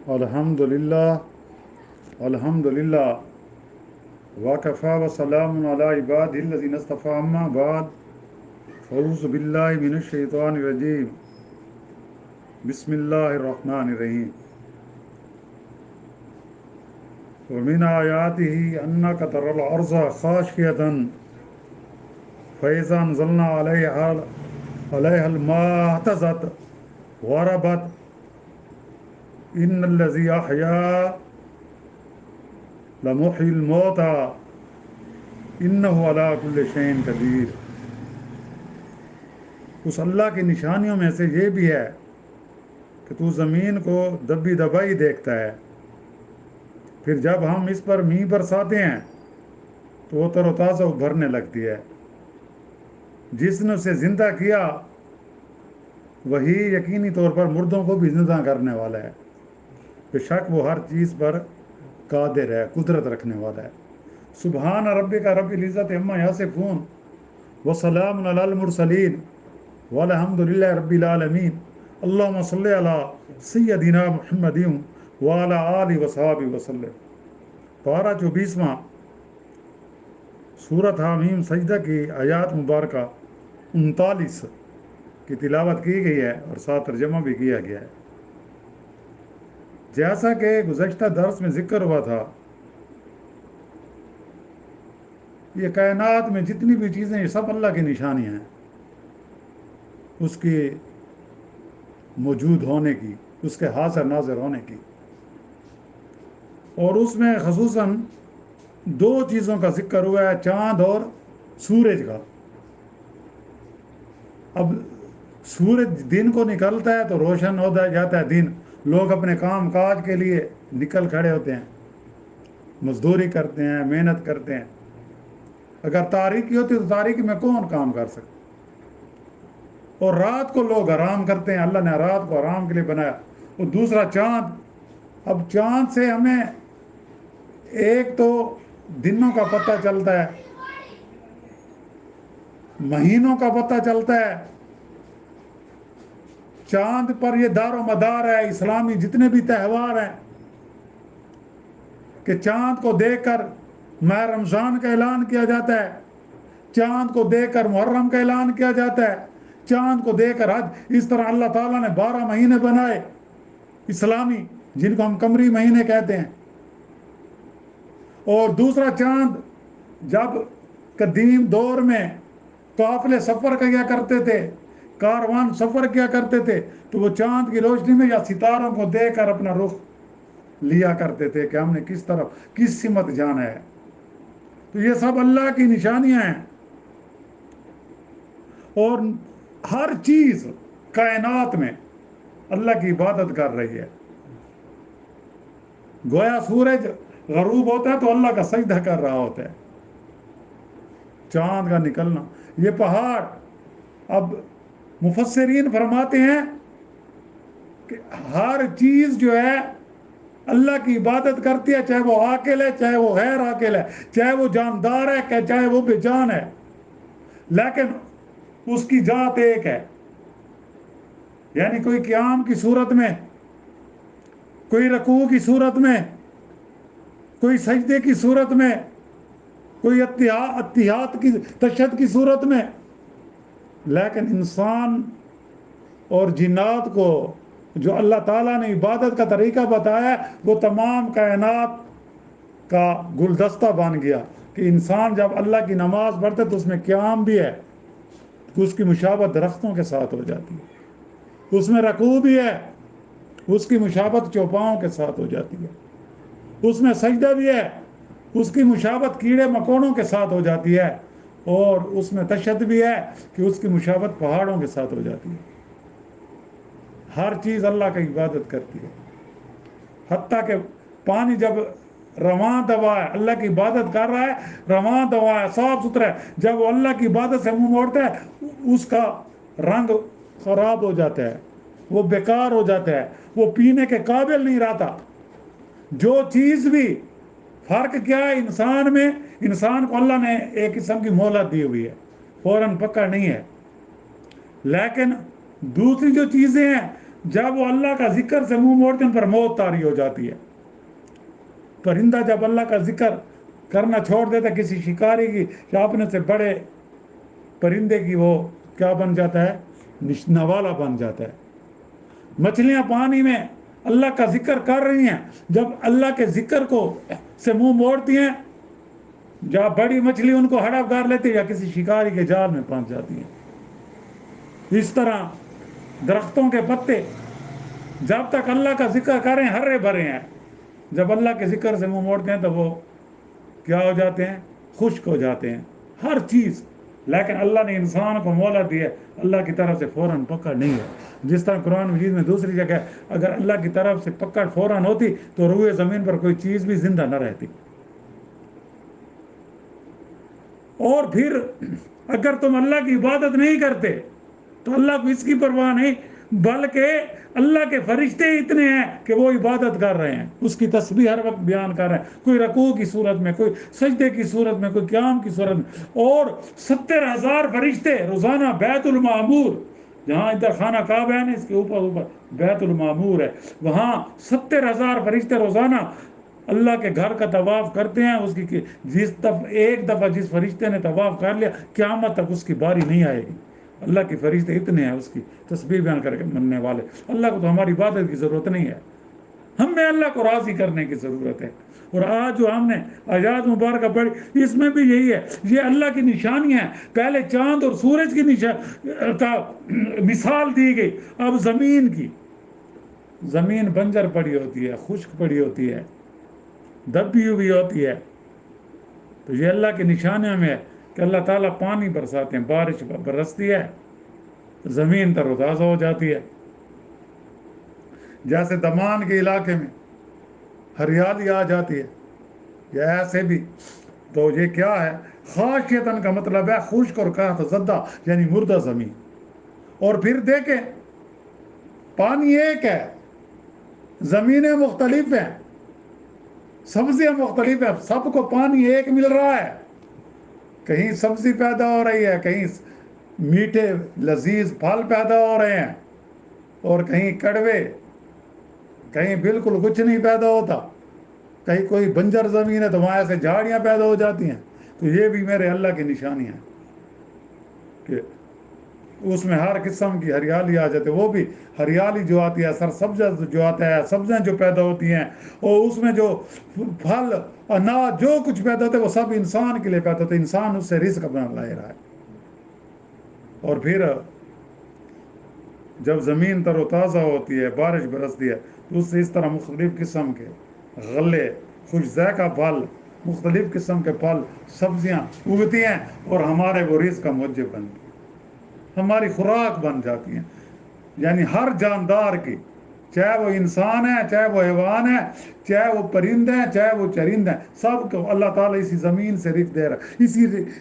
الحمدللہ الحمدللہ وکفا وسلام علی عبادہ الذین اصطفیٰ اما بعد اعوذ باللہ من الشیطان الرجیم بسم اللہ الرحمن الرحیم ومن آیاتہ انک تری الارض خاشعۃ فاذا انزلنا علیہا الماء اہتزت وربت ان الذی احیا لمحیی الموتى انہ علی کل شیء قدیر۔ اس اللہ کی نشانیوں میں سے یہ بھی ہے کہ تو زمین کو دبی دبائی دیکھتا ہے، پھر جب ہم اس پر میਂہ برساتے ہیں تو وہ تر و تازہ ابھرنے لگتی ہے۔ جس نے اسے زندہ کیا وہی یقینی طور پر مردوں کو بھی زندہ کرنے والا ہے، بے شک وہ ہر چیز پر قادر ہے، قدرت رکھنے والا ہے۔ سبحان ربک رب العزت عما یصفون وسلام علی المرسلین والحمد للہ رب العالمین۔ اللہم صلی علی سیدنا محمد وعلی آلہ وصحبہ وسلم۔ پارہ 24واں سورۃ حامیم سجدہ کی آیات مبارکہ 39 کی تلاوت کی گئی ہے اور ساتھ ترجمہ بھی کیا گیا ہے۔ جیسا کہ گزشتہ درس میں ذکر ہوا تھا، یہ کائنات میں جتنی بھی چیزیں یہ سب اللہ کی نشانیاں ہیں، اس کی موجود ہونے کی، اس کے حاضر ناظر ہونے کی۔ اور اس میں خصوصاً دو چیزوں کا ذکر ہوا ہے، چاند اور سورج کا۔ اب سورج دن کو نکلتا ہے تو روشن ہو جاتا ہے دن، لوگ اپنے کام کاج کے لیے نکل کھڑے ہوتے ہیں، مزدوری کرتے ہیں، محنت کرتے ہیں۔ اگر تاریکی ہوتی تو تاریکی میں کون کام کر سکتا؟ اور رات کو لوگ آرام کرتے ہیں، اللہ نے رات کو آرام کے لیے بنایا۔ اور دوسرا چاند، اب چاند سے ہمیں ایک تو دنوں کا پتہ چلتا ہے، مہینوں کا پتہ چلتا ہے۔ چاند پر یہ دار و مدار ہے اسلامی جتنے بھی تہوار ہیں، کہ چاند کو دیکھ کر ماہ رمضان کا اعلان کیا جاتا ہے، چاند کو دیکھ کر محرم کا اعلان کیا جاتا ہے، چاند کو دیکھ کر حج۔ اس طرح اللہ تعالیٰ نے 12 مہینے بنائے اسلامی، جن کو ہم قمری مہینے کہتے ہیں۔ اور دوسرا چاند، جب قدیم دور میں قافلے سفر کیا کرتے تھے، کاروان سفر کیا کرتے تھے، تو وہ چاند کی روشنی میں یا ستاروں کو دیکھ کر اپنا رخ لیا کرتے تھے کہ ہم نے کس طرف کس سمت جانا ہے۔ تو یہ سب اللہ کی نشانیاں ہیں، اور ہر چیز کائنات میں اللہ کی عبادت کر رہی ہے۔ گویا سورج غروب ہوتا ہے تو اللہ کا سجدہ کر رہا ہوتا ہے، چاند کا نکلنا، یہ پہاڑ۔ اب مفسرین فرماتے ہیں کہ ہر چیز جو ہے اللہ کی عبادت کرتی ہے، چاہے وہ عاقل ہے، چاہے وہ غیر عاقل ہے، چاہے وہ جاندار ہے، چاہے وہ بے جان ہے، لیکن اس کی ذات ایک ہے۔ یعنی کوئی قیام کی صورت میں، کوئی رکوع کی صورت میں، کوئی سجدے کی صورت میں، کوئی اتحاد کی تشہد کی صورت میں، لیکن انسان اور جنات کو جو اللہ تعالیٰ نے عبادت کا طریقہ بتایا ہے، وہ تمام کائنات کا گلدستہ بن گیا کہ انسان جب اللہ کی نماز پڑھتا ہے تو اس میں قیام بھی ہے، اس کی مشابہت درختوں کے ساتھ ہو جاتی ہے۔ اس میں رکوع بھی ہے، اس کی مشابہت چوپاؤں کے ساتھ ہو جاتی ہے۔ اس میں سجدہ بھی ہے، اس کی مشابہت کیڑے مکوڑوں کے ساتھ ہو جاتی ہے۔ اور اس میں تشہد بھی ہے کہ اس کی مشابہت پہاڑوں کے ساتھ ہو جاتی ہے۔ ہر چیز اللہ کی عبادت کرتی ہے، حتیٰ کہ پانی جب رواں دوا ہے، اللہ کی عبادت کر رہا ہے، رواں دوا ہے، صاف ستھرا ہے، جب وہ اللہ کی عبادت سے منہ موڑتا ہے اس کا رنگ خراب ہو جاتا ہے، وہ بیکار ہو جاتا ہے، وہ پینے کے قابل نہیں رہتا۔ جو چیز بھی فرق کیا ہے انسان میں، انسان کو اللہ نے ایک قسم کی مہلت دی ہوئی ہے، فوراً پکا نہیں ہے۔ لیکن دوسری جو چیزیں ہیں جب وہ اللہ کا ذکر سے منہ موڑتے ہیں ان پر موت طاری ہو جاتی ہے. پرندہ جب اللہ کا ذکر کرنا چھوڑ دیتا ہے کسی شکاری کی یا اپنے سے بڑے پرندے کی، وہ کیا بن جاتا ہے؟ نوالا بن جاتا ہے. مچھلیاں پانی میں اللہ کا ذکر کر رہی ہیں، جب اللہ کے ذکر کو سے منہ موڑتی ہیں، یا بڑی مچھلی ان کو ہڑپ کر لیتی ہے یا کسی شکاری کے جال میں پھنس جاتی ہیں. اس طرح درختوں کے پتے جب تک اللہ کا ذکر کریں ہرے بھرے ہیں، جب اللہ کے ذکر سے منہ موڑتے ہیں تو وہ کیا ہو جاتے ہیں؟ خشک ہو جاتے ہیں. ہر چیز. لیکن اللہ نے انسان کو مہلت دی ہے، اللہ کی طرف سے فوراً پکڑ نہیں ہے. جس طرح قرآن مجید میں دوسری جگہ اگر اللہ کی طرف سے پکڑ فوراً ہوتی تو روئے زمین پر کوئی چیز بھی زندہ نہ رہتی. اور پھر اگر تم اللہ کی عبادت نہیں کرتے تو اللہ کو اس کی پرواہ نہیں، بلکہ اللہ کے فرشتے اتنے ہیں کہ وہ عبادت کر رہے ہیں، اس کی تسبیح ہر وقت بیان کر رہے ہیں، کوئی رکوع کی صورت میں، کوئی سجدے کی صورت میں، کوئی قیام کی صورت میں. اور 70,000 فرشتے روزانہ بیت المعمور، جہاں ادھر خانہ کعبہ ہے نا، اس کے اوپر بیت المعمور ہے، وہاں 70,000 فرشتے روزانہ اللہ کے گھر کا طواف کرتے ہیں. اس کی ایک دفعہ جس فرشتے نے طواف کر لیا قیامت تک اس کی باری نہیں آئے گی. اللہ کے فرشتے اتنے ہیں، اس کی تسبیح بیان کر کے مننے والے. اللہ کو تو ہماری عبادت کی ضرورت نہیں ہے، ہمیں اللہ کو راضی کرنے کی ضرورت ہے. اور آج جو ہم نے آیات مبارکہ پڑھی اس میں بھی یہی ہے، یہ اللہ کی نشانیاں ہیں. پہلے چاند اور سورج کی کا مثال دی گئی، اب زمین کی. زمین بنجر پڑی ہوتی ہے، خشک پڑی ہوتی ہے، دبی ہوئی ہوتی ہے. تو یہ اللہ کی نشانیوں میں ہے کہ اللہ تعالیٰ پانی برساتے ہیں، بارش برستی ہے، زمین تر و تازہ ہو جاتی ہے. جیسے دمان کے علاقے میں ہریالی آ جاتی ہے، یا ایسے بھی. تو یہ کیا ہے؟ خاشیتن کا مطلب ہے خشک اور قحط زدہ، یعنی مردہ زمین. اور پھر دیکھیں پانی ایک ہے، زمینیں مختلف ہیں، سبزیاں مختلف ہیں، سب کو پانی ایک مل رہا ہے. کہیں سبزی پیدا ہو رہی ہے، کہیں میٹھے لذیذ پھل پیدا ہو رہے ہیں، اور کہیں کڑوے، کہیں بالکل کچھ نہیں پیدا ہوتا. کہیں کوئی بنجر زمین ہے تو وہاں ایسے جھاڑیاں پیدا ہو جاتی ہیں. تو یہ بھی میرے اللہ کی نشانی ہے کہ اس میں ہر قسم کی ہریالی آ جاتی ہے. وہ بھی ہریالی جو آتی ہے، سرسبز جو آتا ہے، سبزیاں جو پیدا ہوتی ہیں، اور اس میں جو پھل اناج جو کچھ پیدا ہوتا ہے وہ سب انسان کے لیے پیدا ہوتا ہے. انسان اس سے رزق اپنا لے رہا ہے. اور پھر جب زمین تر و تازہ ہوتی ہے، بارش برستی ہے، تو اس سے اس طرح مختلف قسم کے غلے، خوش ذائقہ پھل، مختلف قسم کے پھل، سبزیاں اگتی ہیں، اور ہمارے وہ رزق کا موجب بنتی ہیں، ہماری خوراک بن جاتی ہیں. یعنی ہر جاندار کی، چاہے وہ انسان ہے، چاہے وہ حیوان ہے، چاہے وہ پرندے ہیں، چاہے وہ چرند ہیں، سب کو اللہ تعالیٰ اسی زمین سے رزق دے رہا ہے.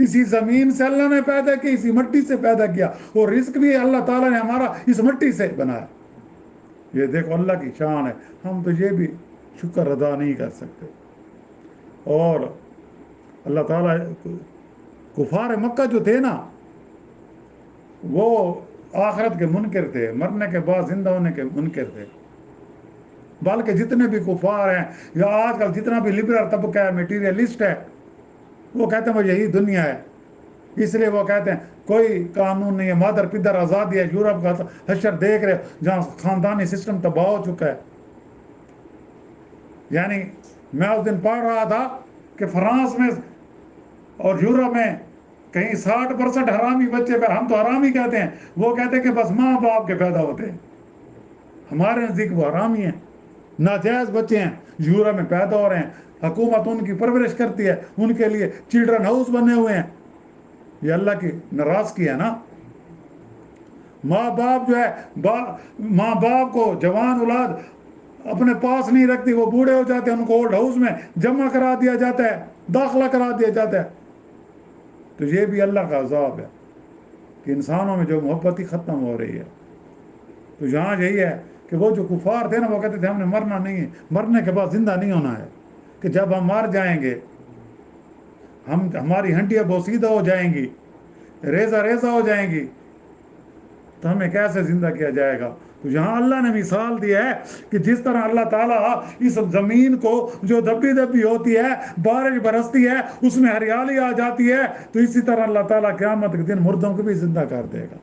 اسی زمین سے اللہ نے پیدا کیا، اسی مٹی سے پیدا کیا، اور رزق بھی اللہ تعالیٰ نے ہمارا اس مٹی سے بنایا. یہ دیکھو اللہ کی شان ہے، ہم تو یہ بھی شکر ادا نہیں کر سکتے. اور اللہ تعالیٰ کفار مکہ جو تھے نا، وہ آخرت کے منکر تھے، مرنے کے بعد زندہ ہونے کے منکر تھے. بلکہ جتنے بھی کفار ہیں، یا آج کل جتنا بھی لبرل طبقہ ہے، میٹیریلسٹ ہے، وہ کہتے ہیں وہ یہی دنیا ہے. اس لیے وہ کہتے ہیں کوئی قانون نہیں ہے، مادر پدر آزادی ہے. یورپ کا حشر دیکھ رہے جہاں خاندانی سسٹم تباہ ہو چکا ہے. یعنی میں اس دن پڑھ رہا تھا کہ فرانس میں اور یورپ میں کہیں 60% حرامی بچے، ہم تو حرامی کہتے ہیں، وہ کہتے ہیں کہ بس ماں باپ کے پیدا ہوتے ہیں. ہمارے نزدیک وہ حرامی ہیں، ناجائز بچے ہیں، یورپ میں پیدا ہو رہے ہیں. حکومت ان کی پرورش کرتی ہے، ان کے لیے چلڈرن ہاؤس بنے ہوئے ہیں. یہ اللہ کی ناراضگی ہے نا. ماں باپ جو ہے، ماں باپ کو جوان اولاد اپنے پاس نہیں رکھتی، وہ بوڑھے ہو جاتے ہیں، ان کو اولڈ ہاؤس میں جمع کرا دیا جاتا ہے، داخلہ کرا دیا جاتا ہے. تو یہ بھی اللہ کا عذاب ہے کہ انسانوں میں جو محبت ہی ختم ہو رہی ہے. تو یہاں یہی ہے کہ وہ جو کفار تھے نا، وہ کہتے تھے ہم نے مرنا نہیں ہے، مرنے کے بعد زندہ نہیں ہونا ہے، کہ جب ہم مر جائیں گے، ہماری ہڈیاں بوسیدہ ہو جائیں گی، ریزہ ریزہ ہو جائیں گی، تو ہمیں کیسے زندہ کیا جائے گا. تو تو یہاں اللہ نے مثال دی ہے کہ جس طرح اللہ تعالیٰ اس زمین کو جو دبی دبی ہوتی ہے، بارش برستی ہے، اس میں ہریالی آ جاتی ہے، تو اسی طرح اللہ تعالیٰ قیامت کے دن مردوں کو بھی زندہ کر دے گا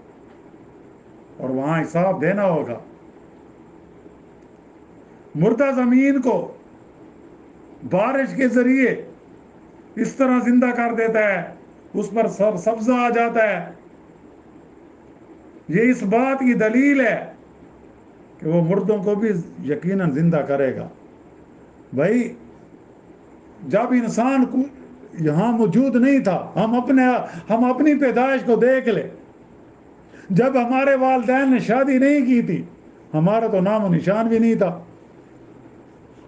اور وہاں حساب دینا ہوگا۔ مردہ زمین کو بارش کے ذریعے اس طرح زندہ کر دیتا ہے، اس پر سبزہ آ جاتا ہے۔ یہ اس بات کی دلیل ہے کہ وہ مردوں کو بھی یقیناً زندہ کرے گا۔ بھائی جب انسان کو یہاں موجود نہیں تھا، ہم اپنی پیدائش کو دیکھ لیں۔ جب ہمارے والدین نے شادی نہیں کی تھی، ہمارا تو نام و نشان بھی نہیں تھا۔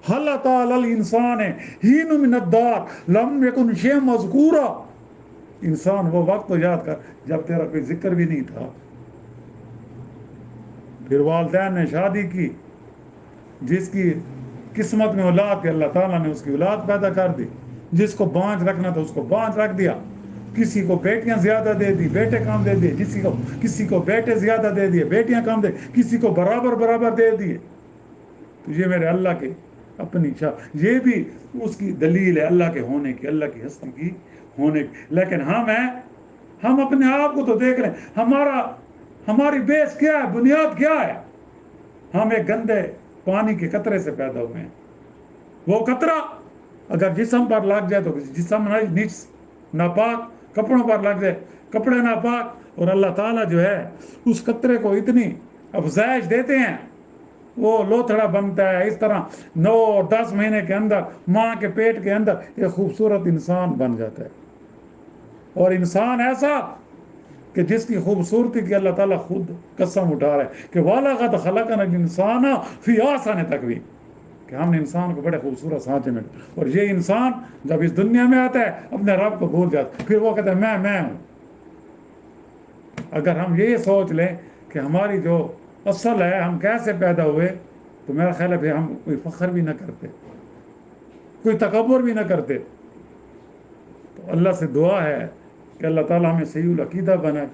حل تعالی الانسان حین من الدار لم یکن شیئا مذکورا۔ انسان وہ وقت تو یاد کر جب تیرا کوئی ذکر بھی نہیں تھا۔ پھر والدین نے شادی کی، جس کی قسمت میں اولاد تھی اللہ تعالیٰ نے اس کی اولاد پیدا کر دی، جس کو بانجھ رکھنا تھا اس کو بانجھ رکھ دیا، کسی کو بیٹیاں زیادہ دے دی، بیٹے کم دے دیے، کسی کو بیٹے زیادہ دے دیے، بیٹیاں کم دے، کسی کو برابر دے دیے۔ تو یہ میرے اللہ کے اپنی یہ بھی اس کی دلیل ہے اللہ کے ہونے کی، اللہ کی ہستی کی ہونے کی۔ لیکن ہم اپنے آپ کو تو دیکھ رہے ہیں، ہماری بیس کیا ہے، بنیاد کیا ہے؟ ہم ایک گندے پانی کے قطرے سے پیدا ہوئے ہیں۔ وہ قطرہ اگر جسم پر لگ جائے تو جسم ناپاک، کپڑوں پر لگ جائے کپڑے ناپاک، اور اللہ تعالیٰ جو ہے اس قطرے کو اتنی افزائش دیتے ہیں، وہ لوتھڑا بنتا ہے۔ اس طرح 9-10 مہینے کے اندر ماں کے پیٹ کے اندر ایک خوبصورت انسان بن جاتا ہے، اور انسان ایسا کہ جس کی خوبصورتی کی اللہ تعالیٰ خود قسم اٹھا رہا ہے کہ وَلَقَدْ خَلَقْنَا الْإِنسَانَ فِي أَحْسَنِ تَقْوِيمٍ، کہ ہم نے انسان کو بڑے خوبصورت سانچے میں، اور یہ انسان جب اس دنیا میں آتا ہے اپنے رب کو بھول جاتا ہے، پھر وہ کہتا ہے میں ہوں۔ اگر ہم یہ سوچ لیں کہ ہماری جو اصل ہے، ہم کیسے پیدا ہوئے، تو میرا خیال ہے پھر ہم کوئی فخر بھی نہ کرتے، کوئی تکبر بھی نہ کرتے۔ تو اللہ سے دعا ہے کہ اللہ تعالیٰ ہمیں صحیح العقیدہ بنائے،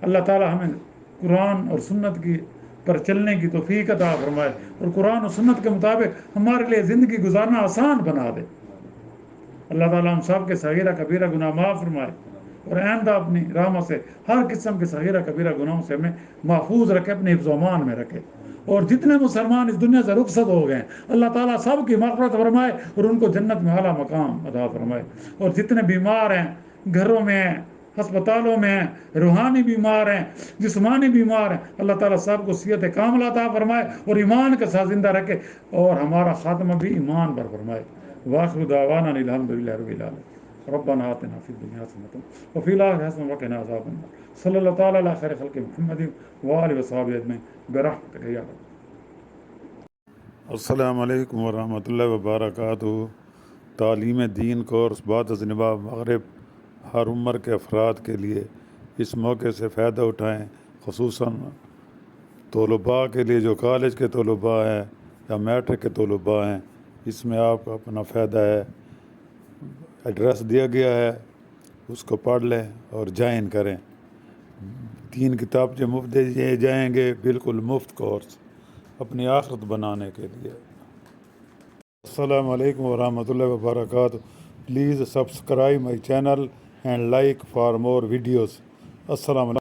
اللہ تعالیٰ ہمیں قرآن اور سنت کی پر چلنے کی توفیق عطا فرمائے، اور قرآن اور سنت کے مطابق ہمارے لیے زندگی گزارنا آسان بنا دے۔ اللہ تعالیٰ ہم سب کے صغیرہ کبیرہ گناہ معاف فرمائے، اور آئندہ اپنی رحمت سے ہر قسم کے صغیرہ کبیرہ گناہوں سے ہمیں محفوظ رکھے، اپنے حفظ و امان میں رکھے۔ اور جتنے مسلمان اس دنیا سے رخصت ہو گئے ہیں اللہ تعالیٰ سب کی مغفرت فرمائے اور ان کو جنت میں اعلیٰ مقام عطا فرمائے۔ اور جتنے بیمار ہیں، گھروں میں ہیں، ہسپتالوں میں ہیں، روحانی بیمار ہیں، جسمانی بیمار ہیں، اللہ تعالیٰ سب کو صحت کاملہ عطا فرمائے اور ایمان کے ساتھ زندہ رکھے، اور ہمارا خاتمہ بھی ایمان پر فرمائے۔ وآخر دعوانا الحمدللہ رب العالمین۔ ربنا آتنا فی الدنیا حسنۃ وفی الآخرۃ حسنۃ وقنا عذاب النار۔ صلی اللہ تعالیٰ علی خیر خلق محمد وآلہ وصحبہ اجمعین برحمتک یا رب۔ السلام علیکم ورحمۃ اللہ وبرکاتہ۔ تعلیم دین کورس بعد از نباہ مغرب ہر عمر کے افراد کے لیے اس موقع سے فائدہ اٹھائیں، خصوصاً طلباء کے لیے جو کالج کے طلباء ہیں یا میٹرک کے طلباء ہیں، اس میں آپ کا اپنا فائدہ ہے۔ ایڈریس دیا گیا ہے، اس کو پڑھ لیں اور جوائن کریں۔ 3 کتاب جو مفت دیے جائیں گے، بالکل مفت کورس اپنی آخرت بنانے کے لیے۔ السلام علیکم ورحمۃ اللہ وبرکاتہ۔ Please subscribe my channel and like for more videos. السلام علیکم۔